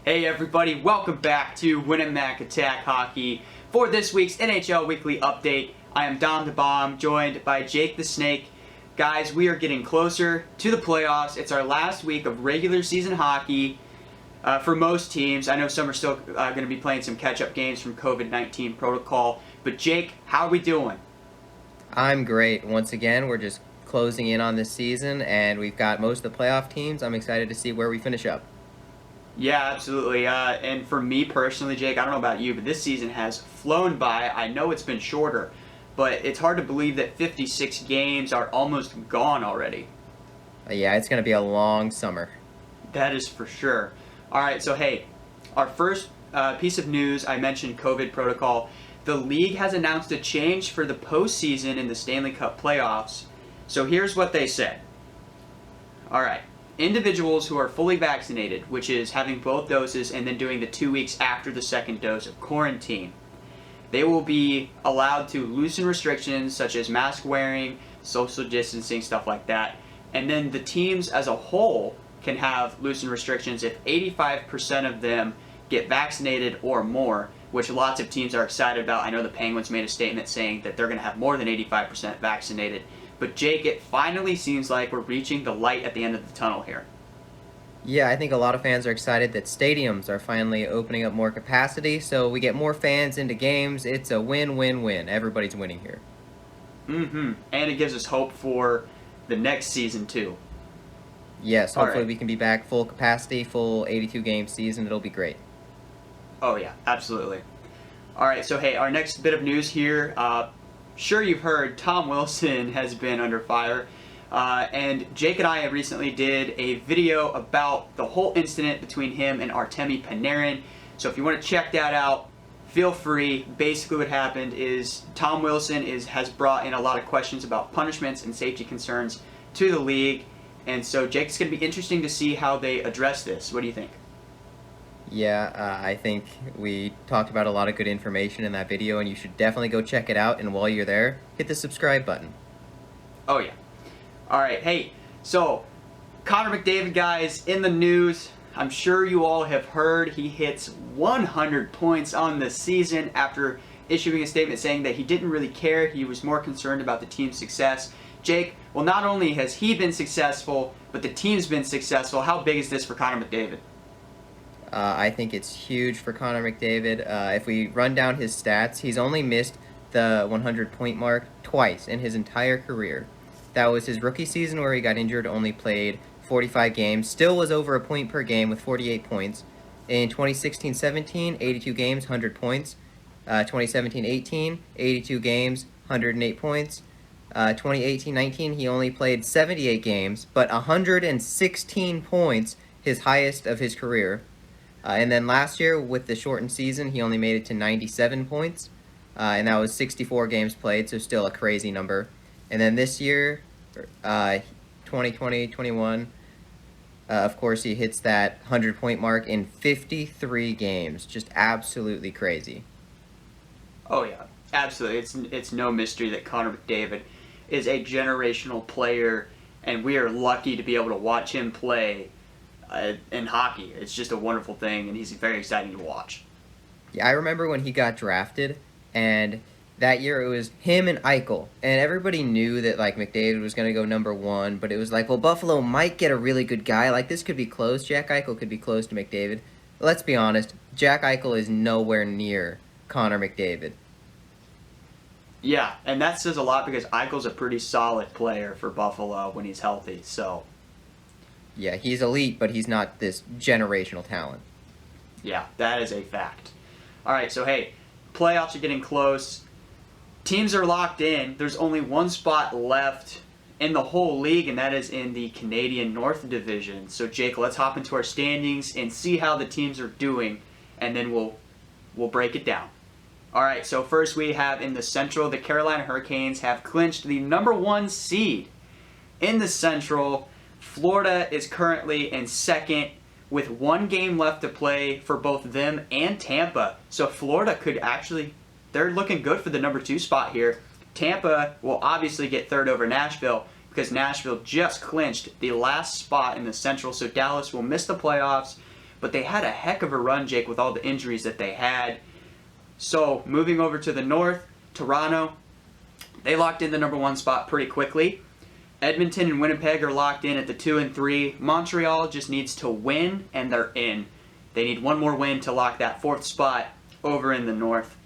Hey everybody, welcome back to Win Mac Attack Hockey. For this week's NHL Weekly Update, I am Dom the Bomb, joined by Jake the Snake. Guys, we are getting closer to the playoffs. It's our last week of regular season hockey for most teams. I know some are still going to be playing some catch-up games from COVID-19 protocol. But Jake, how are we doing? I'm great. Once again, we're just closing in on this season, and we've got most of the playoff teams. I'm excited to see where we finish up. Yeah, absolutely. And for me personally, Jake, I don't know about you, but this season has flown by. I know it's been shorter, but it's hard to believe that 56 games are almost gone already. Yeah, it's going to be a long summer. That is for sure. All right, so hey, our first piece of news, I mentioned COVID protocol. The league has announced a change for the postseason in the Stanley Cup playoffs. So here's what they said. All right. Individuals who are fully vaccinated, which is having both doses and then doing the 2 weeks after the second dose of quarantine, they will be allowed to loosen restrictions such as mask wearing, social distancing, stuff like that. And then the teams as a whole can have loosened restrictions if 85% of them get vaccinated or more, which lots of teams are excited about. I know the Penguins made a statement saying that they're going to have more than 85% vaccinated. But Jake, it finally seems like we're reaching the light at the end of the tunnel here. Yeah, I think a lot of fans are excited that stadiums are finally opening up more capacity, so we get more fans into games. It's a win-win-win. Everybody's winning here. And it gives us hope for the next season, too. Yes, hopefully we can be back full capacity, full 82-game season. It'll be great. Oh, yeah, absolutely. All right, so hey, our next bit of news here. Sure you've heard Tom Wilson has been under fire, and Jake and I recently did a video about the whole incident between him and Artemi Panarin. So if you want to check that out, feel free. Basically what happened is Tom Wilson has brought in a lot of questions about punishments and safety concerns to the league, and so Jake, it's going to be interesting to see how they address this. What do you think? Yeah, I think we talked about a lot of good information in that video, and you should definitely go check it out. And while you're there, hit the subscribe button. Oh, yeah. All right, hey, so Connor McDavid, guys, in the news. I'm sure you all have heard he hits 100 points on the season after issuing a statement saying that he didn't really care. He was more concerned about the team's success. Jake, well, not only has he been successful, but the team's been successful. How big is this for Connor McDavid? I think it's huge for Connor McDavid. If we run down his stats, he's only missed the 100-point mark twice in his entire career. That was his rookie season where he got injured, only played 45 games, still was over a point per game with 48 points. In 2016-17, 82 games, 100 points. 2017-18, 82 games, 108 points. 2018-19, he only played 78 games, but 116 points, his highest of his career. And then last year, with the shortened season, he only made it to 97 points, and that was 64 games played, so still a crazy number. And then this year, 2020-21, of course, he hits that 100-point mark in 53 games. Just absolutely crazy. Oh, yeah, absolutely. It's no mystery that Connor McDavid is a generational player, and we are lucky to be able to watch him play in hockey. It's just a wonderful thing, and he's very exciting to watch. Yeah, I remember when he got drafted, and that year it was him and Eichel, and everybody knew that like McDavid was going to go number one, but it was like, well, Buffalo might get a really good guy. Like, this could be close. Jack Eichel could be close to McDavid. Let's be honest, Jack Eichel is nowhere near Connor McDavid. Yeah, and that says a lot because Eichel's a pretty solid player for Buffalo when he's healthy, so... Yeah, he's elite, but he's not this generational talent. Yeah, that is a fact. All right, so hey, playoffs are getting close. Teams are locked in. There's only one spot left in the whole league, and that is in the Canadian North Division. So Jake, let's hop into our standings and see how the teams are doing, and then we'll break it down. All right, so first we have in the Central, the Carolina Hurricanes have clinched the #1 seed in the Central. Florida is currently in second with 1 game left to play for both them and Tampa. So Florida could actually, they're looking good for the #2 spot here. Tampa will obviously get third over Nashville because Nashville just clinched the last spot in the Central. So Dallas will miss the playoffs. but they had a heck of a run, Jake, with all the injuries that they had. So, moving over to the north, Toronto, they locked in the number 1 spot pretty quickly. Edmonton and Winnipeg are locked in at the 2 and 3. Montreal just needs to win, and they're in. They need one more win to lock that 4th spot over in the north.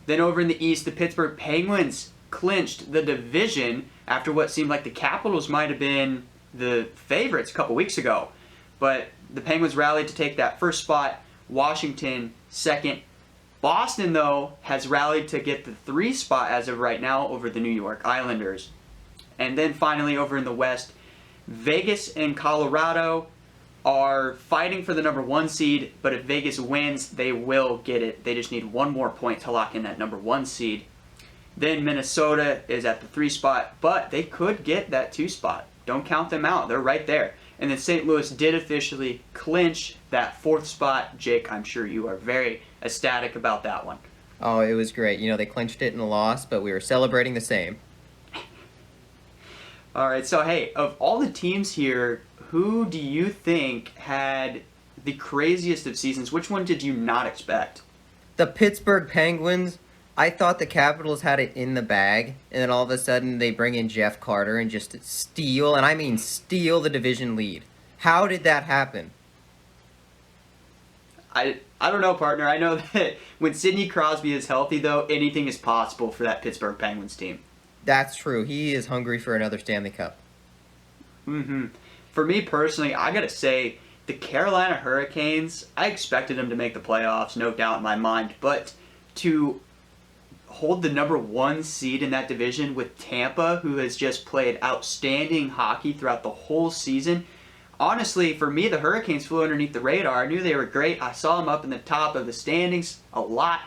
Then over in the east, the Pittsburgh Penguins clinched the division after what seemed like the Capitals might have been the favorites a couple weeks ago. But the Penguins rallied to take that 1st spot. Washington, 2nd. Boston, though, has rallied to get the 3 spot as of right now over the New York Islanders. And then finally over in the west, Vegas and Colorado are fighting for the number 1 seed, but if Vegas wins, they will get it. They just need one more point to lock in that number 1 seed. Then Minnesota is at the 3 spot, but they could get that 2 spot. Don't count them out. They're right there. And then St. Louis did officially clinch that 4th spot. Jake, I'm sure you are very ecstatic about that one. Oh, it was great. You know, they clinched it in a loss, but we were celebrating the same. All right, so hey, of all the teams here, who do you think had the craziest of seasons? Which one did you not expect? The Pittsburgh Penguins, I thought the Capitals had it in the bag, and then all of a sudden they bring in Jeff Carter and just steal, and I mean steal, the division lead. How did that happen? I don't know, partner. I know that when Sidney Crosby is healthy, though, anything is possible for that Pittsburgh Penguins team. That's true. He is hungry for another Stanley Cup. For me personally, I gotta say, the Carolina Hurricanes, I expected them to make the playoffs, no doubt in my mind, but to hold the number 1 seed in that division with Tampa, who has just played outstanding hockey throughout the whole season. Honestly, for me, the Hurricanes flew underneath the radar. I knew they were great. I saw them up in the top of the standings a lot,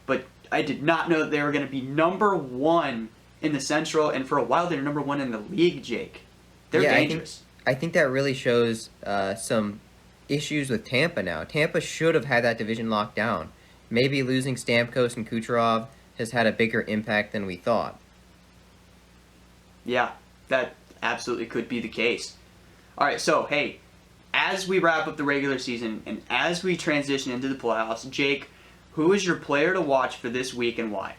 but I did not know that they were going to be number 1 in the Central, and for a while they were number 1 in the league, Jake. They're dangerous. I think that really shows some issues with Tampa now. Tampa should have had that division locked down. Maybe losing Stamkos and Kucherov has had a bigger impact than we thought. Yeah, that absolutely could be the case. All right, so, hey, as we wrap up the regular season and as we transition into the playoffs, Jake, who is your player to watch for this week and why?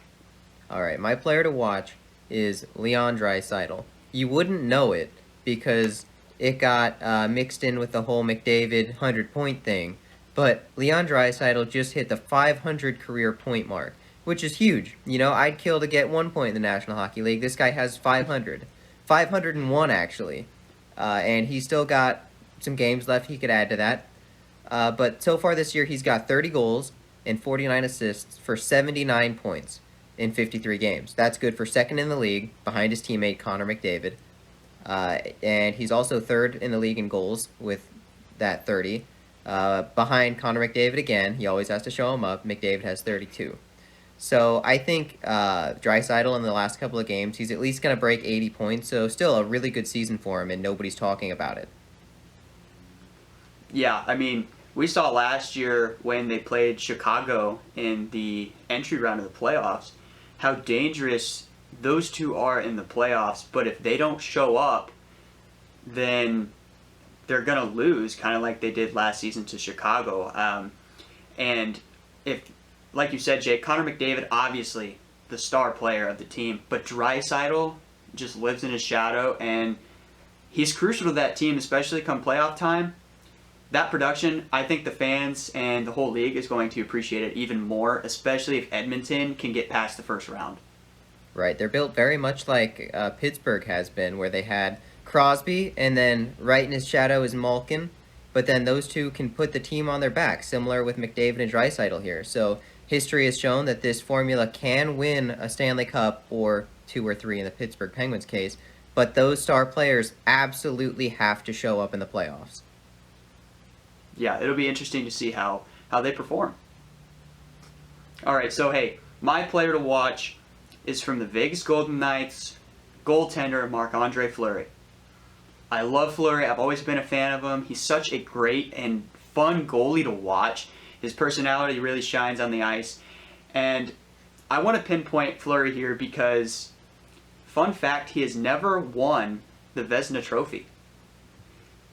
All right, my player to watch is Leon Draisaitl. You wouldn't know it because it got mixed in with the whole McDavid 100-point thing, but Leon Draisaitl just hit the 500 career point mark, which is huge. You know, I'd kill to get 1 point in the National Hockey League. This guy has 500. 501, actually. And he's still got some games left he could add to that. But so far this year, he's got 30 goals and 49 assists for 79 points in 53 games. That's good for 2nd in the league, behind his teammate Connor McDavid. And he's also 3rd in the league in goals with that 30. Behind Connor McDavid again. He always has to show him up. McDavid has 32. So I think Draisaitl in the last couple of games, he's at least going to break 80 points. So still a really good season for him, and nobody's talking about it. Yeah, I mean, we saw last year when they played Chicago in the entry round of the playoffs, how dangerous those two are in the playoffs. But if they don't show up, then they're going to lose, kind of like they did last season to Chicago. And if, like you said, Jake, Connor McDavid, obviously the star player of the team, but Draisaitl just lives in his shadow, and he's crucial to that team, especially come playoff time. That production, I think the fans and the whole league is going to appreciate it even more, especially if Edmonton can get past the first round. Right, they're built very much like Pittsburgh has been, where they had Crosby, and then right in his shadow is Malkin, but then those two can put the team on their back, similar with McDavid and Draisaitl here. So history has shown that this formula can win a Stanley Cup, or 2 or 3 in the Pittsburgh Penguins case, but those star players absolutely have to show up in the playoffs. Yeah, it'll be interesting to see how they perform. All right, so hey, my player to watch is from the Vegas Golden Knights, goaltender Marc-Andre Fleury. I love Fleury. I've always been a fan of him. He's such a great and fun goalie to watch. His personality really shines on the ice. And I want to pinpoint Fleury here because, fun fact, he has never won the Vezina Trophy.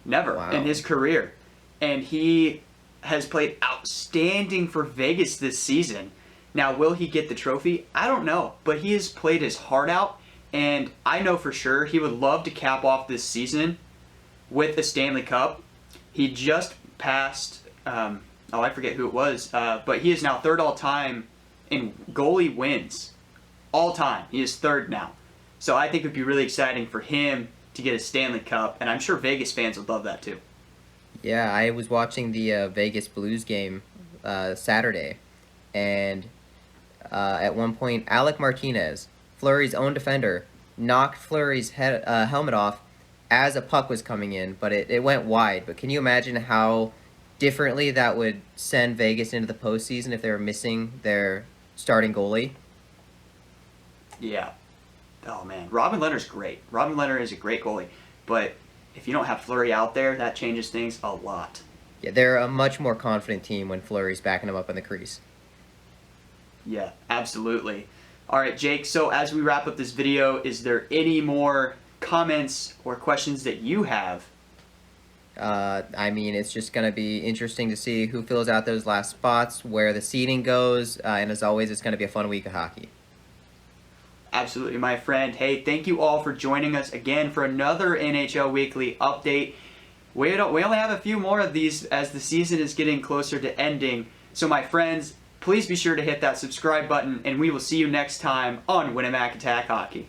Never in his career. And he has played outstanding for Vegas this season. Now, will he get the trophy? I don't know, but he has played his heart out, and I know for sure he would love to cap off this season with a Stanley Cup. He just passed, I forget who it was, but he is now third all-time in goalie wins. All-time. He is third now. So I think it would be really exciting for him to get a Stanley Cup, and I'm sure Vegas fans would love that too. Yeah, I was watching the Vegas Blues game Saturday, and at one point, Alec Martinez, Fleury's own defender, knocked Fleury's helmet off as a puck was coming in, but it went wide. But can you imagine how differently that would send Vegas into the postseason if they were missing their starting goalie? Yeah. Oh, man. Robin Lehner's great. Robin Lehner is a great goalie, but if you don't have Fleury out there, that changes things a lot. Yeah, they're a much more confident team when Fleury's backing them up in the crease. Yeah, absolutely. All right, Jake, so as we wrap up this video, is there any more comments or questions that you have? I mean, it's just going to be interesting to see who fills out those last spots, where the seeding goes, and as always, it's going to be a fun week of hockey. Absolutely, my friend. Hey, thank you all for joining us again for another NHL Weekly update. We only have a few more of these as the season is getting closer to ending. So, my friends, please be sure to hit that subscribe button, and we will see you next time on Winamac Attack Hockey.